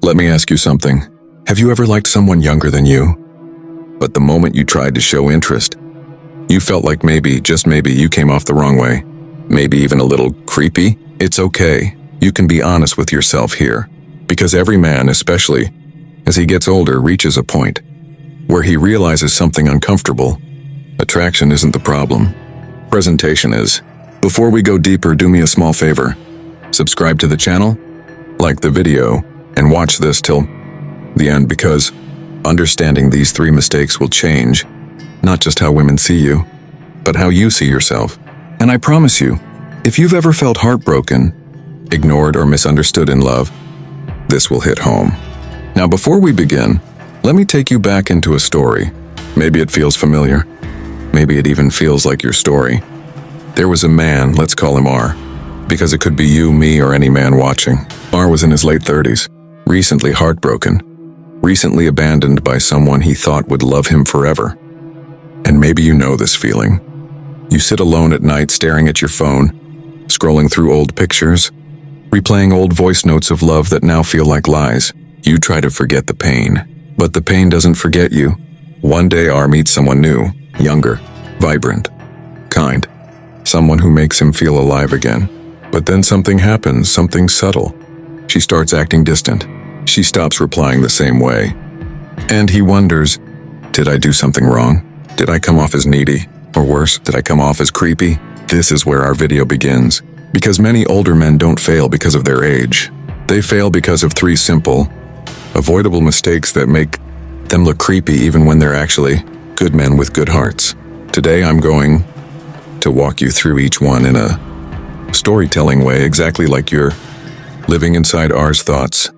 Let me ask you something. Have you ever liked someone younger than you? But the moment you tried to show interest, you felt like maybe, just maybe, you came off the wrong way. Maybe even a little creepy? It's okay. You can be honest with yourself here. Because every man, especially as he gets older, reaches a point where he realizes something uncomfortable. Attraction isn't the problem. Presentation is. Before we go deeper, do me a small favor. Subscribe to the channel, like the video, and watch this till the end, because understanding these 3 mistakes will change not just how women see you, but how you see yourself. And I promise you, if you've ever felt heartbroken, ignored, or misunderstood in love, this will hit home. Now, before we begin, let me take you back into a story. Maybe it feels familiar. Maybe it even feels like your story. There was a man, let's call him R, because it could be you, me, or any man watching. R was in his late 30s, recently heartbroken, recently abandoned by someone he thought would love him forever. And maybe you know this feeling. You sit alone at night staring at your phone, scrolling through old pictures, replaying old voice notes of love that now feel like lies. You try to forget the pain, but the pain doesn't forget you. One day R meets someone new, younger, vibrant, kind, someone who makes him feel alive again. But then something happens, something subtle. She starts acting distant. She stops replying the same way. And he wonders, did I do something wrong? Did I come off as needy? Or worse, did I come off as creepy? This is where our video begins. Because many older men don't fail because of their age. They fail because of 3 simple, avoidable mistakes that make them look creepy even when they're actually good men with good hearts. Today I'm going to walk you through each one in a storytelling way, exactly like you're living inside R's thoughts,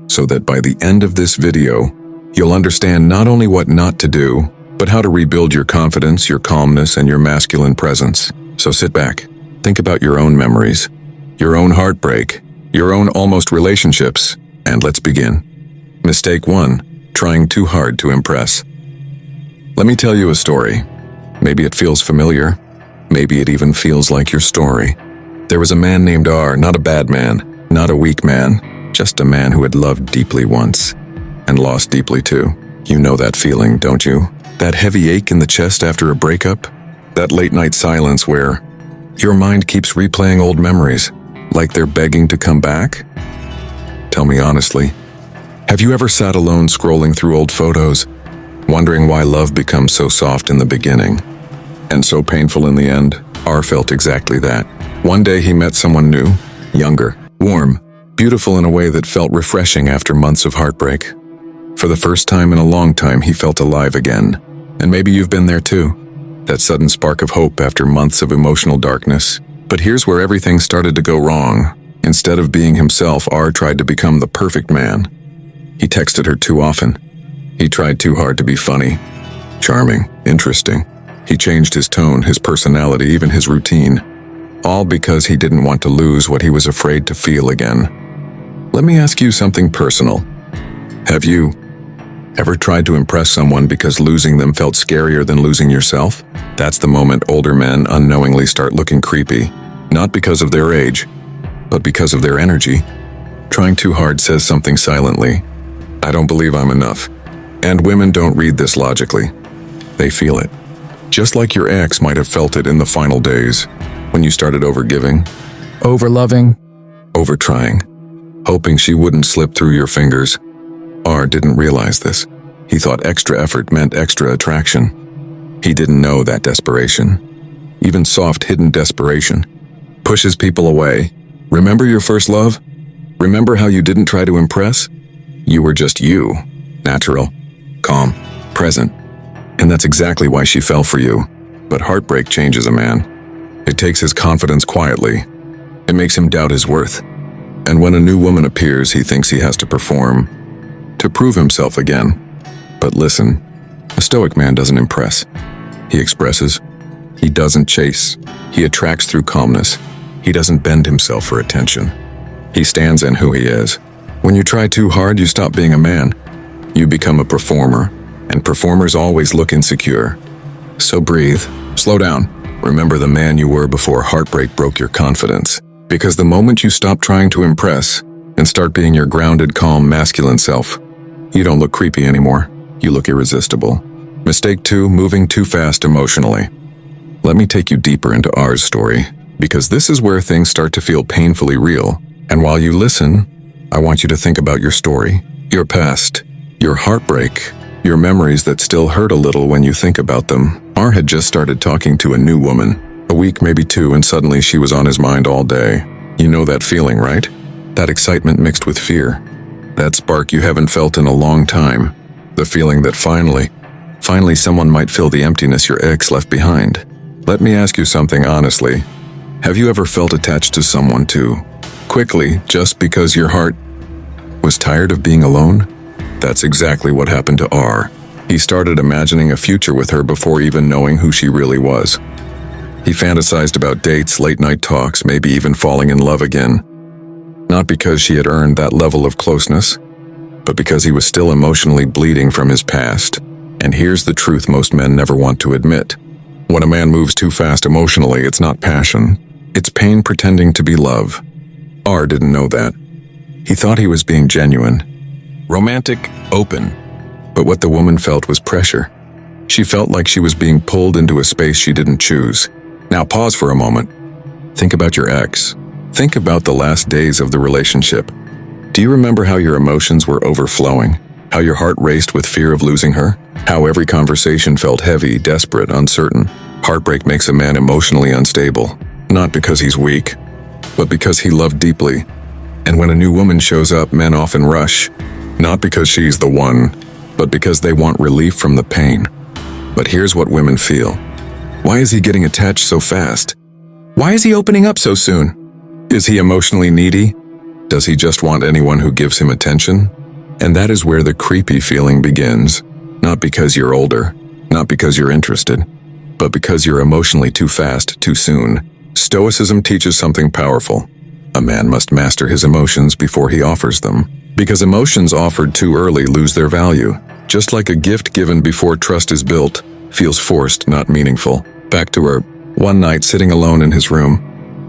so that by the end of this video, you'll understand not only what not to do, but how to rebuild your confidence, your calmness, and your masculine presence. So sit back, think about your own memories, your own heartbreak, your own almost relationships, and let's begin. Mistake 1, trying too hard to impress. Let me tell you a story. Maybe it feels familiar. Maybe it even feels like your story. There was a man named R, not a bad man, not a weak man, just a man who had loved deeply once, and lost deeply too. You know that feeling, don't you? That heavy ache in the chest after a breakup? That late night silence where your mind keeps replaying old memories, like they're begging to come back? Tell me honestly, have you ever sat alone scrolling through old photos, wondering why love becomes so soft in the beginning and so painful in the end? R felt exactly that. One day he met someone new, younger, warm, beautiful in a way that felt refreshing after months of heartbreak. For the first time in a long time, he felt alive again. And maybe you've been there too. That sudden spark of hope after months of emotional darkness. But here's where everything started to go wrong. Instead of being himself, R tried to become the perfect man. He texted her too often. He tried too hard to be funny, charming, interesting. He changed his tone, his personality, even his routine. All because he didn't want to lose what he was afraid to feel again. Let me ask you something personal. Have you ever tried to impress someone because losing them felt scarier than losing yourself? That's the moment older men unknowingly start looking creepy, not because of their age, but because of their energy. Trying too hard says something silently. I don't believe I'm enough. And women don't read this logically. They feel it. Just like your ex might have felt it in the final days, when you started overgiving, overloving, overtrying, hoping she wouldn't slip through your fingers. R didn't realize this. He thought extra effort meant extra attraction. He didn't know that desperation, even soft hidden desperation, pushes people away. Remember your first love? Remember how you didn't try to impress? You were just you, natural, calm, present. And that's exactly why she fell for you. But heartbreak changes a man. It takes his confidence quietly. It makes him doubt his worth. And when a new woman appears, he thinks he has to perform, to prove himself again. But listen, a Stoic man doesn't impress. He expresses. He doesn't chase. He attracts through calmness. He doesn't bend himself for attention. He stands in who he is. When you try too hard, you stop being a man. You become a performer, and performers always look insecure. So breathe, slow down. Remember the man you were before heartbreak broke your confidence. Because the moment you stop trying to impress, and start being your grounded, calm, masculine self. You don't look creepy anymore. You look irresistible. Mistake 2, moving too fast emotionally. Let me take you deeper into our story, because this is where things start to feel painfully real. And while you listen, I want you to think about your story, your past, your heartbreak, your memories that still hurt a little when you think about them. R had just started talking to a new woman, a week, maybe 2, and suddenly she was on his mind all day. You know that feeling, right? That excitement mixed with fear. That spark you haven't felt in a long time. The feeling that finally someone might fill the emptiness your ex left behind. Let me ask you something honestly. Have you ever felt attached to someone too quickly just because your heart was tired of being alone? That's exactly what happened to R. He started imagining a future with her before even knowing who she really was. He fantasized about dates, late-night talks, maybe even falling in love again. Not because she had earned that level of closeness, but because he was still emotionally bleeding from his past. And here's the truth most men never want to admit. When a man moves too fast emotionally, it's not passion. It's pain pretending to be love. R didn't know that. He thought he was being genuine, romantic, open. But what the woman felt was pressure. She felt like she was being pulled into a space she didn't choose. Now pause for a moment. Think about your ex. Think about the last days of the relationship. Do you remember how your emotions were overflowing? How your heart raced with fear of losing her? How every conversation felt heavy, desperate, uncertain? Heartbreak makes a man emotionally unstable, not because he's weak, but because he loved deeply. And when a new woman shows up, men often rush, not because she's the one, but because they want relief from the pain. But here's what women feel. Why is he getting attached so fast? Why is he opening up so soon? Is he emotionally needy? Does he just want anyone who gives him attention? And that is where the creepy feeling begins. Not because you're older, not because you're interested, but because you're emotionally too fast, too soon. Stoicism teaches something powerful. A man must master his emotions before he offers them, because emotions offered too early lose their value. Just like a gift given before trust is built feels forced, not meaningful. Back to her. One night, sitting alone in his room,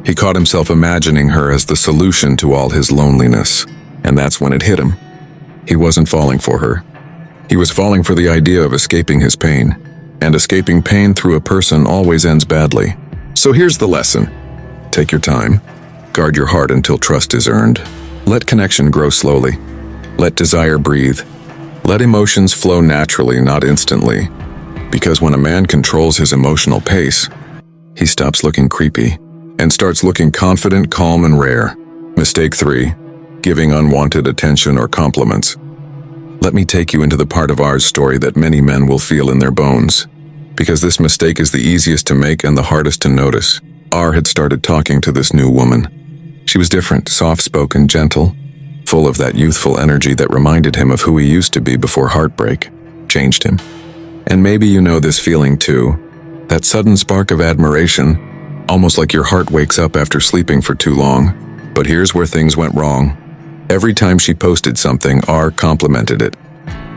he caught himself imagining her as the solution to all his loneliness. And that's when it hit him. He wasn't falling for her. He was falling for the idea of escaping his pain. And escaping pain through a person always ends badly. So here's the lesson. Take your time. Guard your heart until trust is earned. Let connection grow slowly. Let desire breathe. Let emotions flow naturally, not instantly. Because when a man controls his emotional pace, he stops looking creepy and starts looking confident, calm, and rare. Mistake 3, giving unwanted attention or compliments. Let me take you into the part of our story that many men will feel in their bones. Because this mistake is the easiest to make and the hardest to notice. R had started talking to this new woman. She was different, soft-spoken, gentle, full of that youthful energy that reminded him of who he used to be before heartbreak changed him. And maybe you know this feeling too. That sudden spark of admiration, almost like your heart wakes up after sleeping for too long. But here's where things went wrong. Every time she posted something, R complimented it.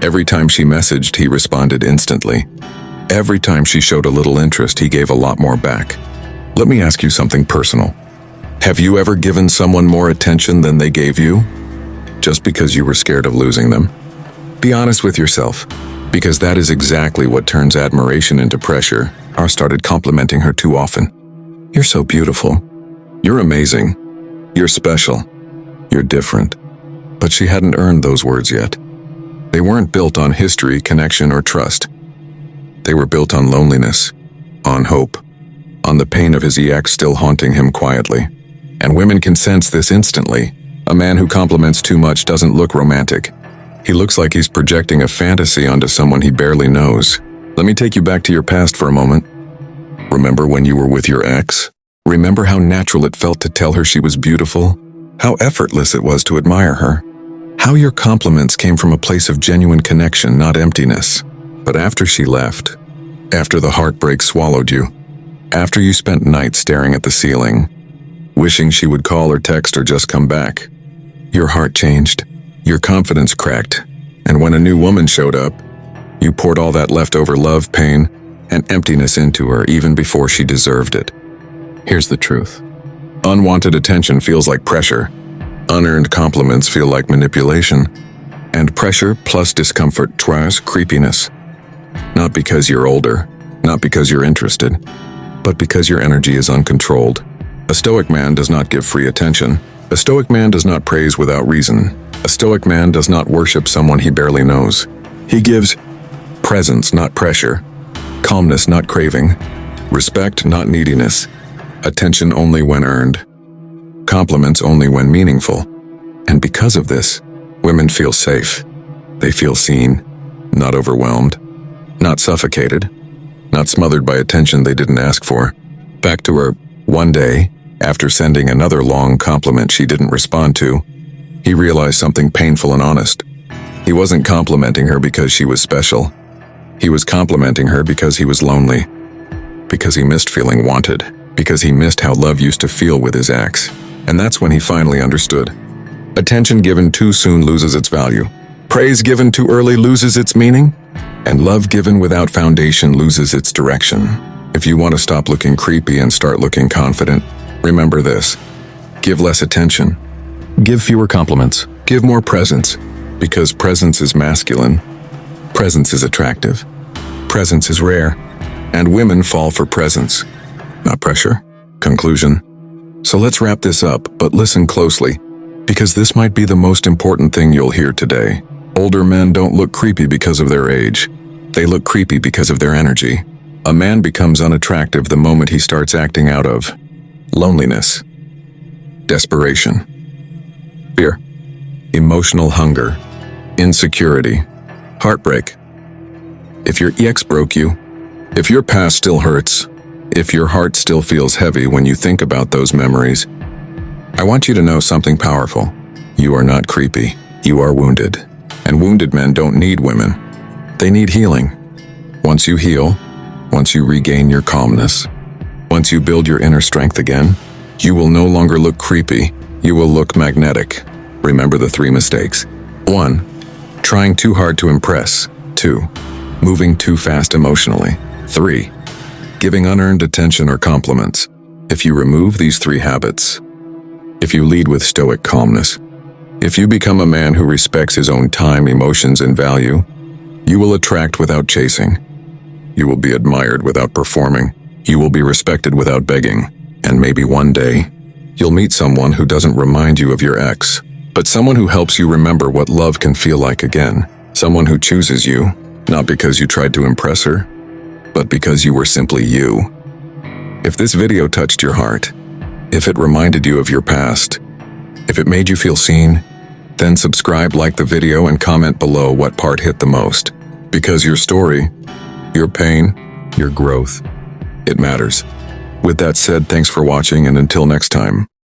Every time she messaged, he responded instantly. Every time she showed a little interest, he gave a lot more back. Let me ask you something personal. Have you ever given someone more attention than they gave you? Just because you were scared of losing them? Be honest with yourself, because that is exactly what turns admiration into pressure. R started complimenting her too often. You're so beautiful. You're amazing. You're special. You're different. But she hadn't earned those words yet. They weren't built on history, connection, or trust. They were built on loneliness, on hope, on the pain of his ex still haunting him quietly. And women can sense this instantly. A man who compliments too much doesn't look romantic. He looks like he's projecting a fantasy onto someone he barely knows. Let me take you back to your past for a moment. Remember when you were with your ex? Remember how natural it felt to tell her she was beautiful? How effortless it was to admire her? How your compliments came from a place of genuine connection, not emptiness. But after she left, after the heartbreak swallowed you, after you spent nights staring at the ceiling, wishing she would call or text or just come back, your heart changed, your confidence cracked, and when a new woman showed up, you poured all that leftover love, pain, and emptiness into her even before she deserved it. Here's the truth. Unwanted attention feels like pressure. Unearned compliments feel like manipulation. And pressure plus discomfort tries creepiness. Not because you're older, not because you're interested, but because your energy is uncontrolled. A Stoic man does not give free attention. A Stoic man does not praise without reason. A Stoic man does not worship someone he barely knows. He gives presence, not pressure. Calmness, not craving. Respect, not neediness. Attention only when earned. Compliments only when meaningful. And because of this, women feel safe. They feel seen, not overwhelmed, not suffocated, not smothered by attention they didn't ask for. Back to her, one day, after sending another long compliment she didn't respond to, he realized something painful and honest. He wasn't complimenting her because she was special. He was complimenting her because he was lonely. Because he missed feeling wanted. Because he missed how love used to feel with his ex. And that's when he finally understood. Attention given too soon loses its value. Praise given too early loses its meaning. And love given without foundation loses its direction. If you want to stop looking creepy and start looking confident, remember this. Give less attention. Give fewer compliments. Give more presence. Because presence is masculine. Presence is attractive. Presence is rare. And women fall for presence, not pressure. Conclusion. So let's wrap this up, but listen closely, because this might be the most important thing you'll hear today. Older men don't look creepy because of their age. They look creepy because of their energy. A man becomes unattractive the moment he starts acting out of loneliness, desperation, fear, emotional hunger, insecurity, heartbreak. If your ex broke you, if your past still hurts, if your heart still feels heavy when you think about those memories, I want you to know something powerful. You are not creepy. You are wounded. And wounded men don't need women. They need healing. Once you heal, once you regain your calmness, once you build your inner strength again, you will no longer look creepy. You will look magnetic. Remember the 3 mistakes. 1. Trying too hard to impress. 2. Moving too fast emotionally. 3. Giving unearned attention or compliments. If you remove these 3 habits, if you lead with stoic calmness, if you become a man who respects his own time, emotions, and value, you will attract without chasing. You will be admired without performing. You will be respected without begging. And maybe one day, you'll meet someone who doesn't remind you of your ex, but someone who helps you remember what love can feel like again. Someone who chooses you, not because you tried to impress her, but because you were simply you. If this video touched your heart, if it reminded you of your past, if it made you feel seen, then subscribe, like the video, and comment below what part hit the most. Because your story, your pain, your growth, it matters. With that said, thanks for watching, and until next time.